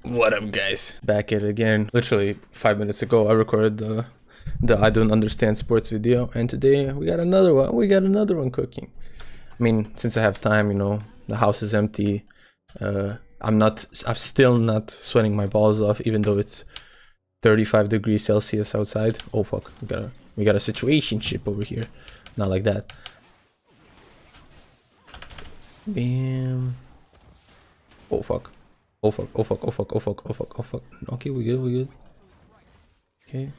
What up, guys? Back at it again. Literally 5 minutes ago, I recorded the I don't understand sports video, and today we got another one. We got another one cooking. I mean, since I have time, the house is empty. I'm still not sweating my balls off, even though it's 35 degrees Celsius outside. Oh fuck, we got a situation ship over here. Not like that. Bam. Oh fuck. Oh fuck, oh fuck, oh fuck, oh fuck, oh fuck, oh fuck. Okay, we good. Okay.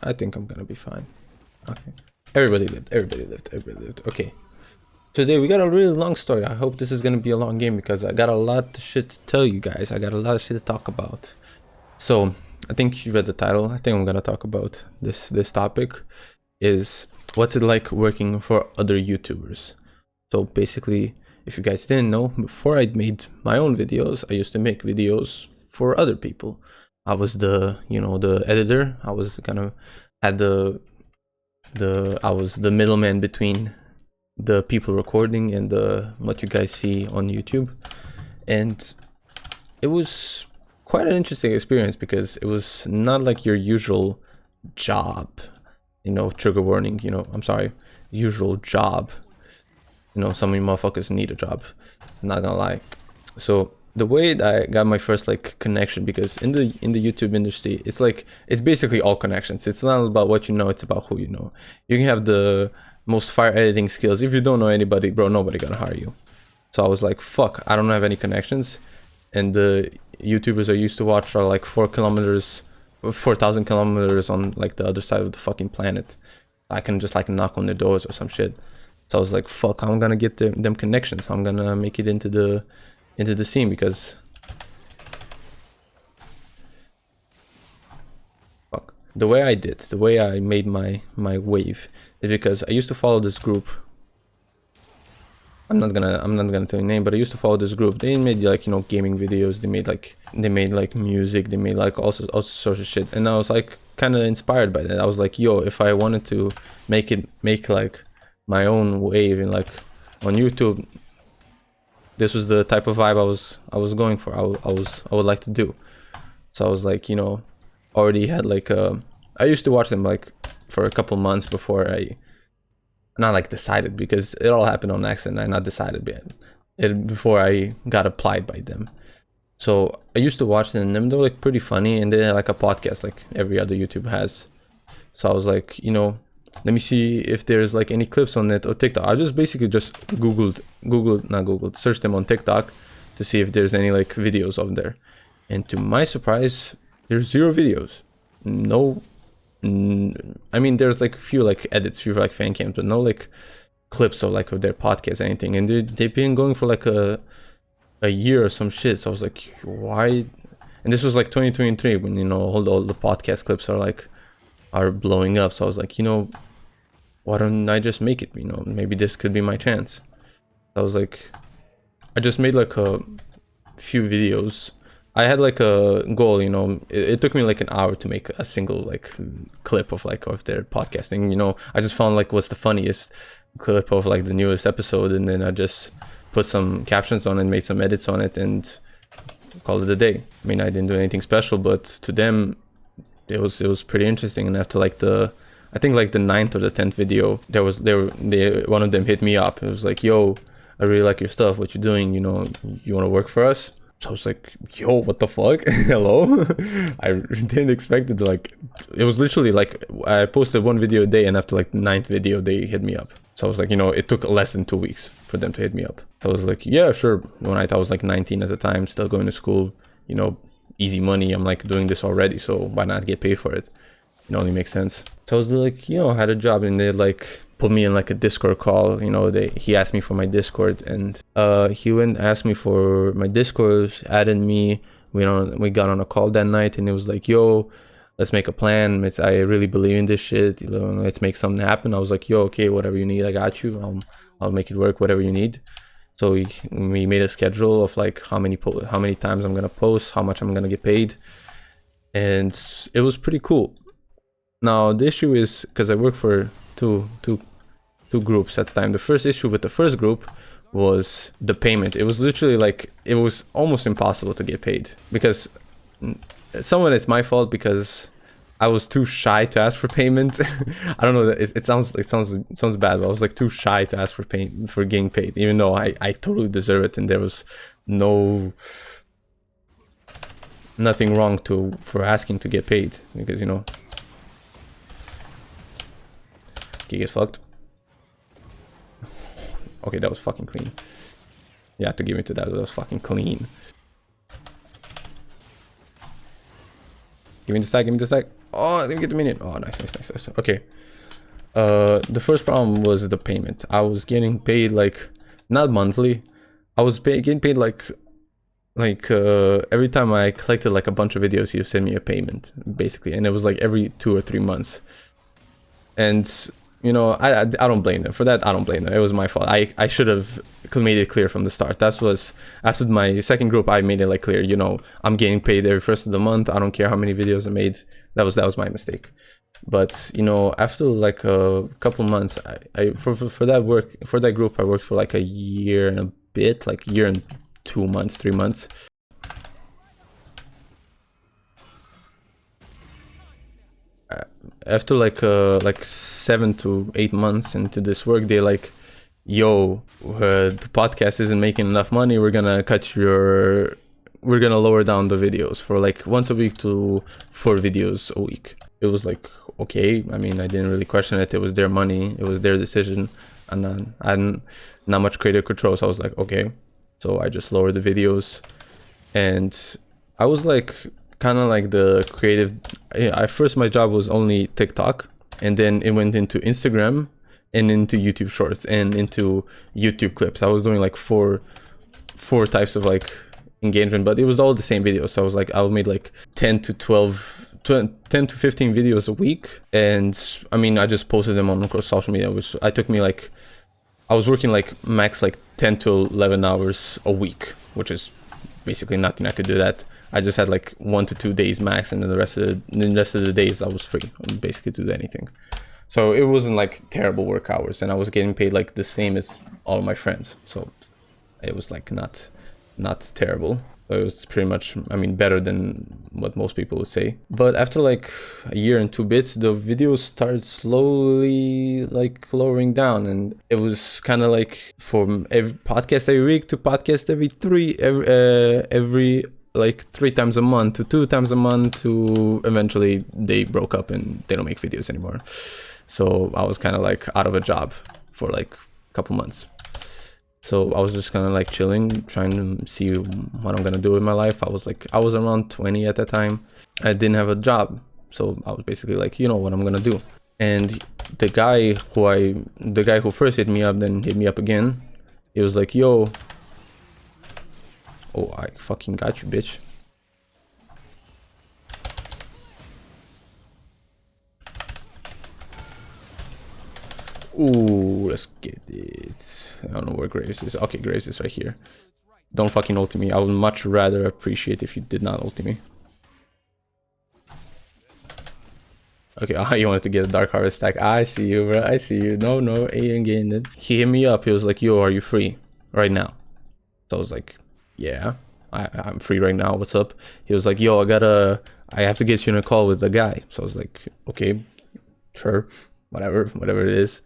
I think I'm gonna be fine. Okay. Everybody lived. Okay. Today we got a really long story. I hope this is gonna be a long game because I got a lot of shit to tell you guys. I got a lot of shit to talk about. So, I think you read the title. I think I'm gonna talk about this topic is what's it like working for other YouTubers. So basically, if you guys didn't know, before I made my own videos, I used to make videos for other people. I was the editor. I was I was the middleman between the people recording and what you guys see on YouTube. And it was quite an interesting experience because it was not like your usual job, trigger warning, I'm sorry, usual job. Some of you motherfuckers need a job, I'm not gonna lie. So the way that I got my first connection, because in the YouTube industry, it's basically all connections. It's not about what you know, it's about who you know. You can have the most fire editing skills. If you don't know anybody, bro, nobody gonna hire you. So I was like, fuck, I don't have any connections, and the YouTubers I used to watch are like 4,000 kilometers on the other side of the fucking planet. I can just knock on their doors or some shit. So I was like, fuck, I'm gonna get them connections. I'm gonna make it into the scene because fuck. The way I made my wave is because I used to follow this group. I'm not gonna tell you name, but I used to follow this group. They made gaming videos, they made music, they made all sorts of shit. And I was kind of inspired by that. I was like, yo, if I wanted to make my own wave and on YouTube, this was the type of vibe I was going for. I would like to do. So I was already had I used to watch them for a couple months before I not decided, because it all happened on accident. I not decided yet before I got applied by them. So I used to watch them, and they were pretty funny, and they had a podcast like every other YouTuber has. So I was let me see if there's any clips on it or TikTok. I just basically searched them on TikTok to see if there's any videos of there. And to my surprise, there's 0 videos. No, I mean there's a few edits, few fan cams, but no clips of of their podcast or anything. And they've been going for a year or some shit. So I was like, why? And this was 2023 when all the podcast clips are blowing up. So I was like, why don't I just make it? Maybe this could be my chance. I was I just made a few videos. I had a goal, it took me an hour to make a single clip of their podcasting. I just found what's the funniest clip of the newest episode, and then I just put some captions on it, made some edits on it, and called it a day. I mean, I didn't do anything special, but to them it was pretty interesting. And after I think the 9th or the 10th video, one of them hit me up. It was yo, I really like your stuff, what you're doing, you want to work for us? So I was like, yo, what the fuck? Hello? I didn't expect it it was literally I posted one video a day, and after the 9th video they hit me up. So I was it took less than 2 weeks for them to hit me up. I was yeah, sure. When I was 19 at the time, still going to school, easy money. I'm doing this already, so why not get paid for it? It only makes sense. So I was I had a job, and they put me in a Discord call. He asked me for my Discord, and he went and asked me for my Discord, added me. We got on a call that night, and it was yo, let's make a plan. I really believe in this shit. Let's make something happen. I was yo, okay, whatever you need, I got you. I'll make it work, whatever you need. So we made a schedule of how many times I'm gonna post, how much I'm gonna get paid, and it was pretty cool. Now the issue is, because I work for two groups at the time. The first issue with the first group was the payment. It was literally like, it was almost impossible to get paid, because some of it's my fault because I was too shy to ask for payment. I don't know, it sounds bad, but I was like too shy to ask for getting paid, even though I totally deserve it, and there was nothing wrong for asking to get paid, because, you know, you get fucked. Okay, that was fucking clean. You have to give me to that. That was fucking clean. Give me the stack. Give me the stack. Oh, I didn't get the minion. Oh, nice. Okay. The first problem was the payment. I was getting paid like not monthly. I was getting paid like every time I collected like a bunch of videos, you send me a payment basically, and it was like every 2 or 3 months. And you know, I don't blame them for that. I don't blame them. It was my fault. I should have made it clear from the start. That was after my second group. I made it like clear. You know, I'm getting paid every first of the month. I don't care how many videos I made. That was my mistake. But you know, after like a couple months, for that group, I worked for like a year and a bit, like a year and 2 months, 3 months. After like 7 to 8 months into this work, they like, yo, the podcast isn't making enough money. We're gonna lower down the videos for like once a week to 4 videos a week. It was like, okay. I mean, I didn't really question it. It was their money. It was their decision, and then I had not much creative control. So I was like, okay. So I just lowered the videos, and I was like, kind of like the creative. At first my job was only TikTok, and then it went into Instagram and into YouTube Shorts and into YouTube clips. I was doing like four types of like engagement, but it was all the same videos. So I was like, I made like 10 to 15 videos a week, and I mean, I just posted them on across social media, which I was working like max like 10 to 11 hours a week, which is basically nothing. I could do that. I just had like 1 to 2 days max, and then the rest of the days I was free. I could basically do anything. So it wasn't like terrible work hours, and I was getting paid like the same as all of my friends. So it was like not terrible. So it was pretty much, I mean, better than what most people would say. But after like a year and 2 bits, the videos started slowly like lowering down, and it was kind of like from every podcast every week to podcast every like 3 times a month to 2 times a month, to eventually they broke up and they don't make videos anymore. So I was kind of like out of a job for like a couple months. So I was just kind of like chilling, trying to see what I'm gonna do in my life. I was around 20 at that time. I didn't have a job, so I was basically like, you know what I'm gonna do. And the guy who first hit me up, then hit me up again. He was like, yo, oh, I fucking got you, bitch. Ooh, let's get it. I don't know where Graves is. Okay, Graves is right here. Don't fucking ulti me. I would much rather appreciate if you did not ulti me. Okay, you wanted to get a Dark Harvest stack. I see you, bro. I see you. No, you ain't getting it. He hit me up. He was like, yo, are you free right now? So I was like, yeah, I'm free right now. What's up? He was like, yo, I have to get you in a call with the guy. So I was like, okay, sure, whatever it is.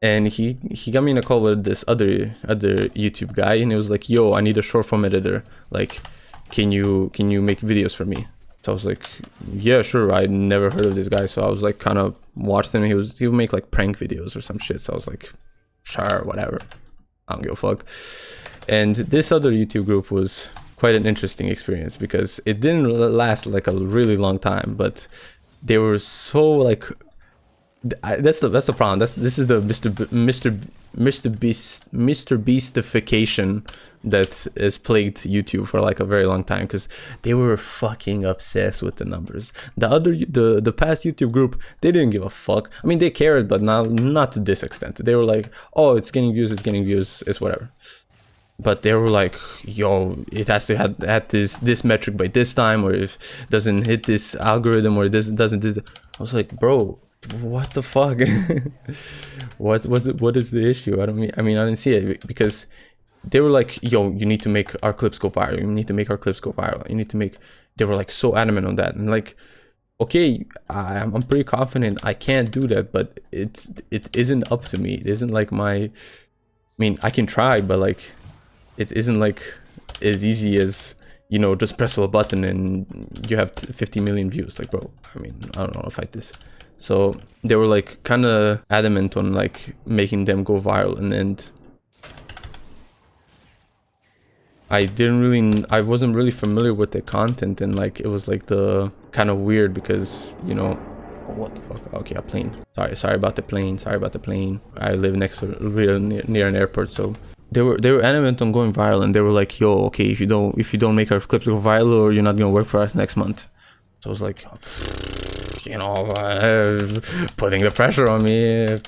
And he got me in a call with this other YouTube guy, and he was like, yo, I need a short form editor. Like, can you make videos for me? So I was like, yeah, sure. I never heard of this guy. So I was like, kind of watched him. He would make like prank videos or some shit. So I was like, sure, whatever. I don't give a fuck. And this other YouTube group was quite an interesting experience, because it didn't last like a really long time, but they were so like, that's the problem. This is the Mr. Beastification that has plagued YouTube for like a very long time, because they were fucking obsessed with the numbers. The past YouTube group, they didn't give a fuck. I mean, they cared, but not to this extent. They were like, oh, it's getting views, it's whatever. But they were like, yo, it has to have this metric by this time, or if it doesn't hit this algorithm, or this doesn't this. I was like, bro, what the fuck? what is the issue? I didn't see it, because they were like, yo, you need to make our clips go viral, you need to make our clips go viral, you need to make, they were like so adamant on that. And like, okay, I'm pretty confident I can't do that, but it isn't up to me. It isn't like my, I mean, I can try, but like it isn't like as easy as, you know, just press a button and you have 50 million views. Like, bro, I mean, I don't know how to fight this. So they were like kind of adamant on like making them go viral, and I wasn't really familiar with the content, and like it was like the kind of weird because, you know, what the fuck? Okay, a plane. Sorry about the plane. Sorry about the plane. I live next to real near an airport, so they were adamant on going viral, and they were like, yo, okay, if you don't make our clips go viral, or you're not gonna work for us next month. So I was like, you know, putting the pressure on me, I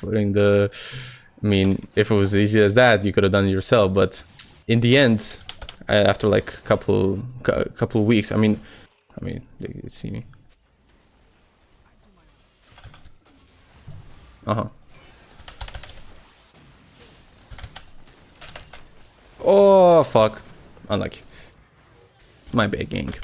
mean, if it was easy as that, you could have done it yourself. But in the end, after like a couple weeks, I mean, they see me. Oh fuck, unlucky. My bad, gang.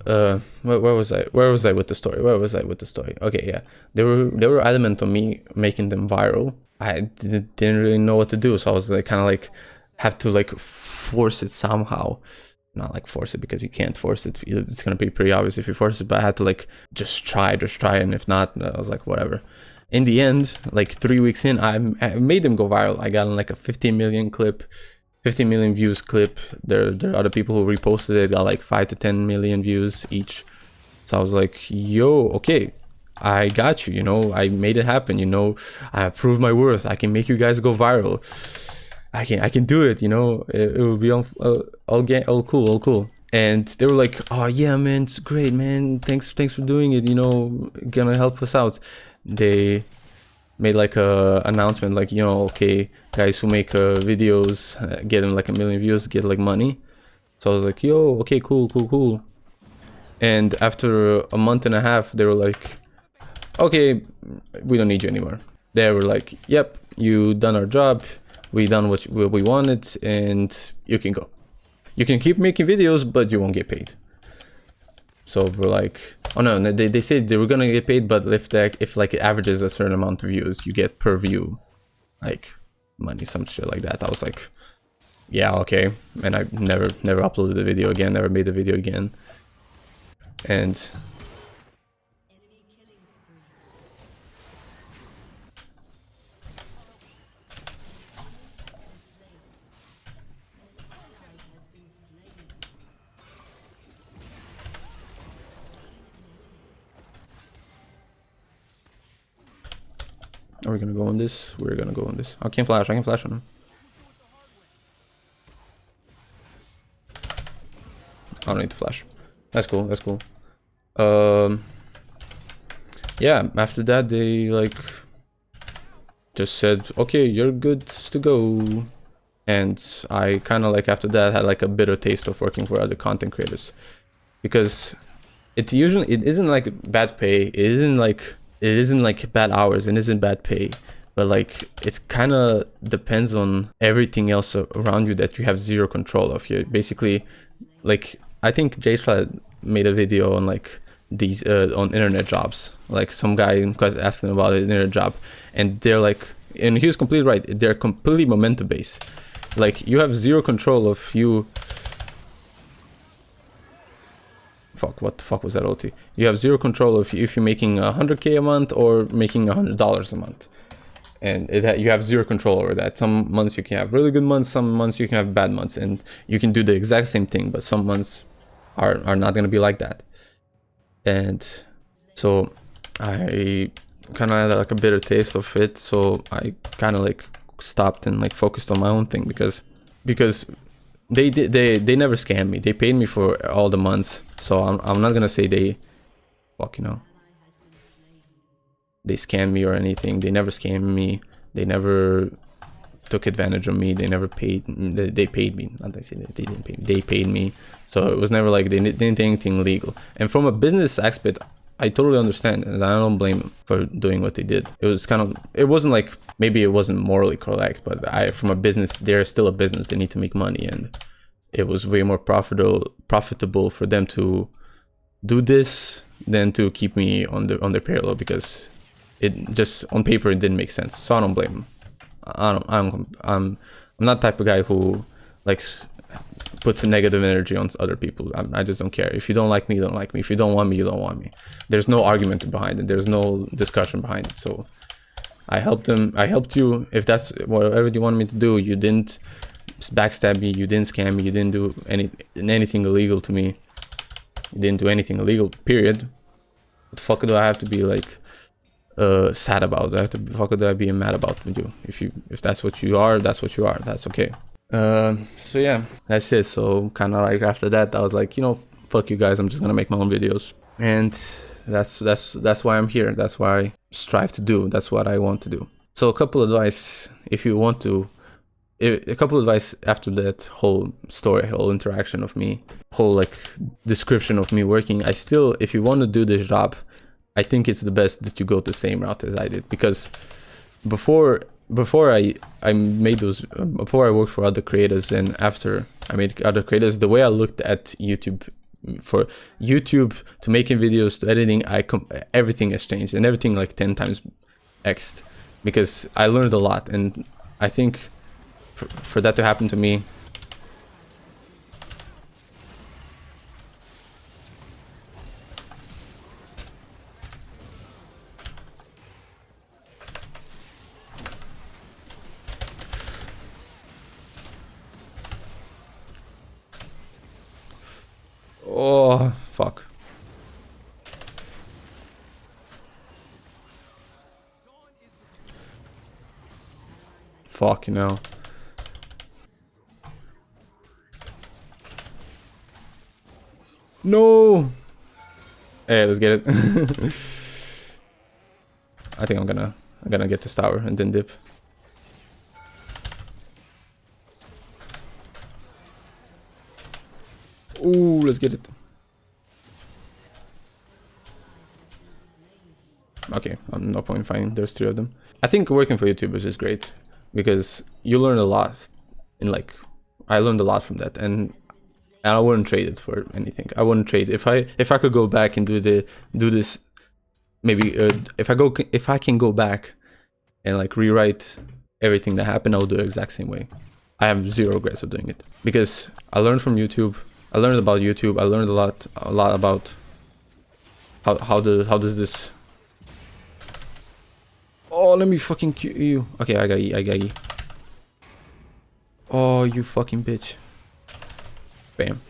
Where was I with the story? Okay, yeah, they were adamant on me making them viral. I didn't really know what to do, so I was like kind of like have to like force it somehow. Not like force it, because you can't force it, it's gonna be pretty obvious if you force it, but I had to like just try, and if not, I was like whatever. In the end, like 3 weeks in, I made them go viral. I got like a 15 million views clip. There are other people who reposted it, got like 5 to 10 million views each. So I was like, yo, okay, I got you, you know, I made it happen, you know, I have proved my worth. I can make you guys go viral. I can do it, you know, it will be all cool. And they were like, oh yeah, man, it's great, man, thanks for doing it, you know, gonna help us out. They made like a announcement like, you know, okay, guys who make videos get them like 1 million views, get like money. So I was like, yo, okay, cool. And after a month and a half, they were like, okay, we don't need you anymore. They were like, yep, you done our job, we done what we wanted, and you can go. You can keep making videos, but you won't get paid. So we're like, oh no, they said they were gonna get paid, but if like it averages a certain amount of views, you get per view like money, some shit like that. I was like, yeah, okay. And I never uploaded the video again, never made the video again. And are we gonna go on this? We're gonna go on this. I can flash on him. I don't need to flash. That's cool. Yeah, after that they like just said, okay, you're good to go. And I kind of like after that had like a bitter taste of working for other content creators, because it isn't like bad pay, it isn't like bad hours, it isn't bad pay, but like it kind of depends on everything else around you that you have zero control of. You basically, like, I think Jayshla made a video on like these on internet jobs, like some guy asking about an internet job, and they're like, and he was completely right, they're completely momentum based. Like, you have zero control of you. Fuck, what the fuck was that ulti? You have zero control of if you're making 100k a month or making $100 a month, and you have zero control over that. Some months you can have really good months, some months you can have bad months, and you can do the exact same thing, but some months are not going to be like that. And so I kind of had like a bitter taste of it, so I kind of like stopped and like focused on my own thing, because they never scammed me. They paid me for all the months, so I'm not gonna say they they scammed me or anything. They never scammed me, they never took advantage of me, they never paid. They paid me, not they say they didn't pay me, they paid me. So it was never like they didn't do anything illegal. And from a business aspect, I totally understand, and I don't blame them for doing what they did. It was kind of, it wasn't like, maybe it wasn't morally correct, but from a business, they're still a business. They need to make money, and it was way more profitable for them to do this than to keep me on their payroll, because it just on paper it didn't make sense. So I don't blame them. I'm not the type of guy who like puts a negative energy on other people. I just don't care. If you don't like me, you don't like me. If you don't want me, you don't want me. There's no argument behind it. There's no discussion behind it. So I helped them. I helped you. If that's whatever you wanted me to do, you didn't backstab me. You didn't scam me. You didn't do anything illegal to me. You didn't do anything illegal, period. What the fuck do I have to be like sad about? Fuck do I be mad about with you? If that's what you are, that's what you are. That's okay. So yeah, that's it. So kind of like after that, I was like, you know, fuck you guys. I'm just gonna make my own videos, and that's why I'm here. That's why I strive to do. That's what I want to do. So a couple of advice, if you want to. A couple of advice after that whole story, whole interaction of me, whole like description of me working. I still, if you want to do this job, I think it's the best that you go the same route as I did, because before I made those, before I worked for other creators and after I made other creators, the way I looked at YouTube, for YouTube to making videos to editing, everything has changed, and everything like 10 times x'd, because I learned a lot. And I think for that to happen to me, oh fuck, you know. No. Hey, let's get it. I think I'm gonna get this tower and then dip. Ooh, let's get it. Okay, no point in fighting. There's 3 of them. I think working for YouTubers is great because you learn a lot. I learned a lot from that, and I wouldn't trade it for anything. I wouldn't trade if I could go back and do this. Maybe if I can go back and like rewrite everything that happened, I'll do it the exact same way. I have 0 regrets of doing it because I learned from YouTube. I learned about YouTube. I learned a lot about how does this. Oh, let me fucking kill you. Okay, I got you. Oh, you fucking bitch. Bam.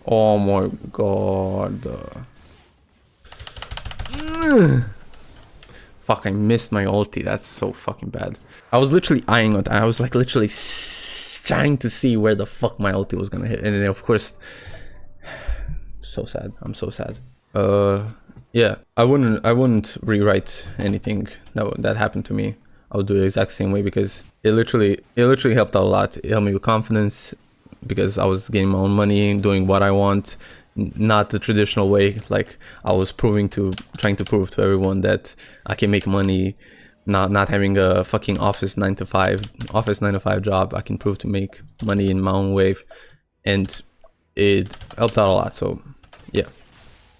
Oh my god. Fuck, I missed my ulti. That's so fucking bad. I was literally eyeing it. I was like literally trying to see where the fuck my ulti was gonna hit. And then of course, so sad. I'm so sad. Yeah, I wouldn't rewrite anything that happened to me. I would do it the exact same way because it literally helped out a lot. It helped me with confidence because I was getting my own money, doing what I want, not the traditional way. Like I was trying to prove to everyone that I can make money, not having a fucking office 9 to 5 job. I can prove to make money in my own way, and it helped out a lot. So yeah,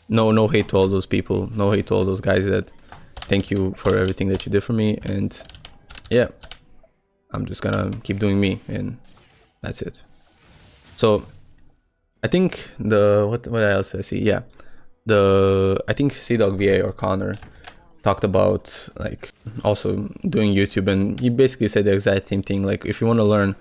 no hate to all those people, no hate to all those guys that thank you for everything that you did for me. And yeah, I'm just gonna keep doing me, and that's it. So I think what else did I see? Yeah, I think CDogVA or Connor talked about like also doing YouTube, and he basically said the exact same thing. Like if you want to learn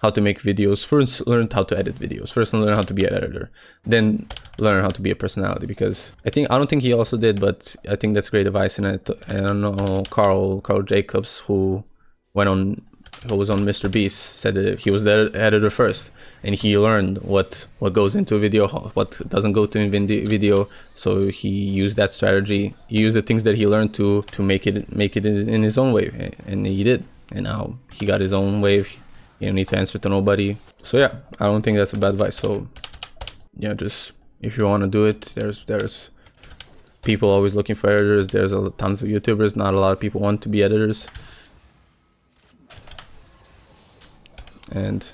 how to make videos, first learn how to edit videos, first learn how to be an editor, then learn how to be a personality. Because I don't think he also did, but I think that's great advice. And I don't know, Carl Jacobs, who was on Mr. Beast, said that he was the editor first, and he learned what goes into a video, what doesn't go to a video. So he used that strategy. He used the things that he learned to make it in his own way, and he did. And now he got his own wave. You don't need to answer to nobody. So yeah, I don't think that's a bad advice. So yeah, just if you want to do it, there's people always looking for editors. There's tons of YouTubers. Not a lot of people want to be editors. And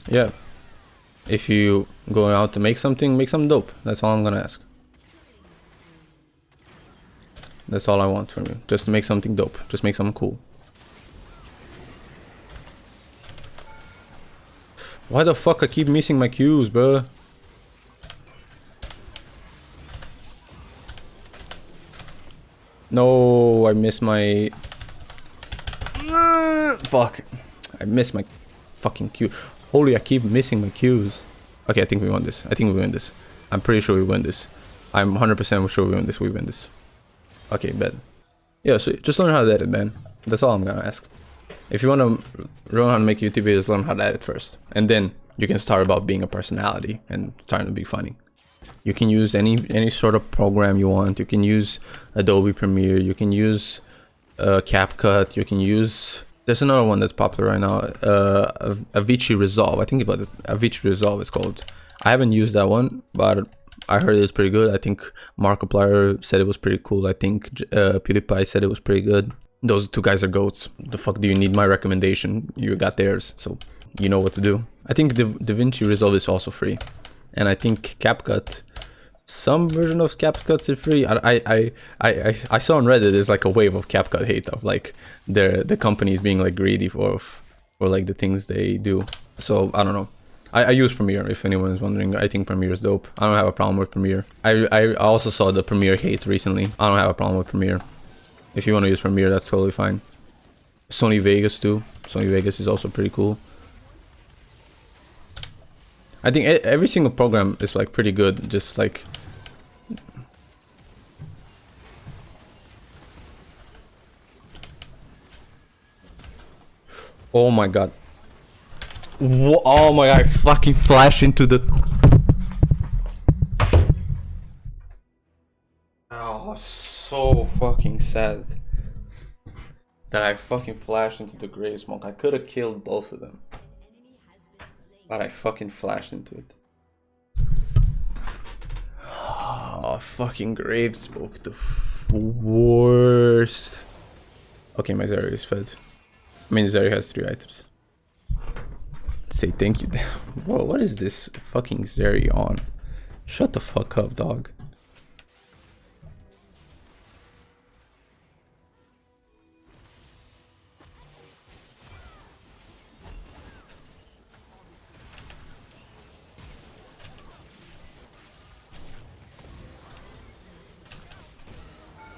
yeah, if you go out to make something dope. That's all I'm gonna ask. That's all I want from you. Just make something dope. Just make something cool. Why the fuck I keep missing my cues, bro? No, I missed my... Fuck. I missed my fucking cue. Holy, I keep missing my cues. Okay, I think we won this. I think we win this. I'm pretty sure we win this. I'm 100% sure we win this. We win this. Okay, bet. Yeah, so just learn how to edit, man. That's all I'm gonna ask. If you want to learn how to make YouTube videos, learn how to edit first. And then you can start about being a personality and starting to be funny. You can use any sort of program you want. You can use Adobe Premiere. You can use CapCut. You can use... There's another one that's popular right now. Avicii Resolve. I think about it. Avicii Resolve is called. I haven't used that one, but I heard it's pretty good. I think Markiplier said it was pretty cool. I think PewDiePie said it was pretty good. Those two guys are goats. The fuck do you need my recommendation? You got theirs, so you know what to do. I think DaVinci Resolve is also free, and I think CapCut, some version of CapCut is free. I saw on Reddit there's like a wave of CapCut hate of like the companies being like greedy for like the things they do. So I don't know. I use Premiere if anyone is wondering. I think Premiere is dope. I don't have a problem with Premiere. I also saw the Premiere hate recently. I don't have a problem with Premiere. If you want to use Premiere, that's totally fine. Sony Vegas too. Sony Vegas is also pretty cool. I think every single program is like pretty good. Just like... Oh my god. Oh my god, I fucking flashed into the... Oh, so fucking sad that I fucking flashed into the gray smoke. I could have killed both of them, but I fucking flashed into it. Oh, fucking grave smoke, the worst. Okay, my Zeri is fed. I mean, Zeri has 3 items. Say thank you. Whoa, what is this fucking Zeri on? Shut the fuck up, dog.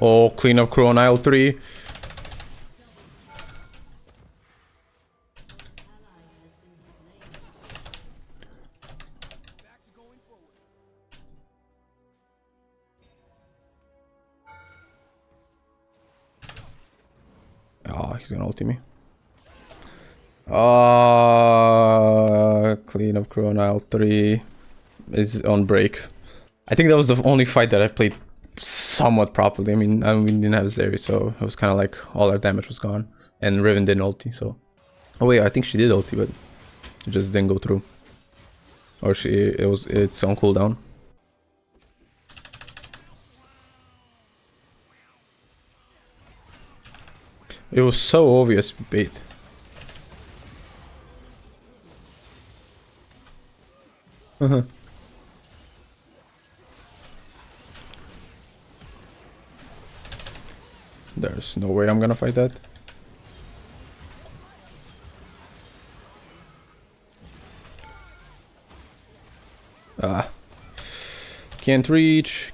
Oh, cleanup crew on aisle 3. Oh, he's gonna ulti me. Cleanup crew on aisle 3 is on break. I think that was the only fight that I played somewhat properly. I mean, we didn't have Zeri, so it was kind of like all our damage was gone, and Riven didn't ulti. So, oh wait, I think she did ulti, but it just didn't go through, or it's on cooldown. It was so obvious bait. There's no way I'm gonna fight that. Can't reach.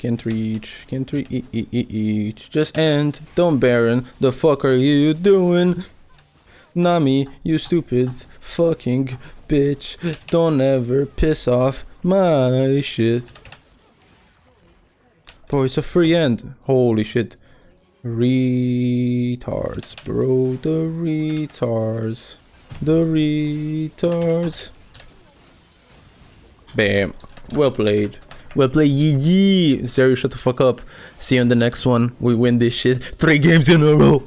Just end. Don't Baron. The fuck are you doing? Nami, you stupid fucking bitch. Don't ever piss off my shit. Bro, it's a free end. Holy shit. Retards, bro. The retards. Bam. Well played. Well played, yee. Zeri, shut the fuck up. See you on the next one. We win this shit 3 games in a row.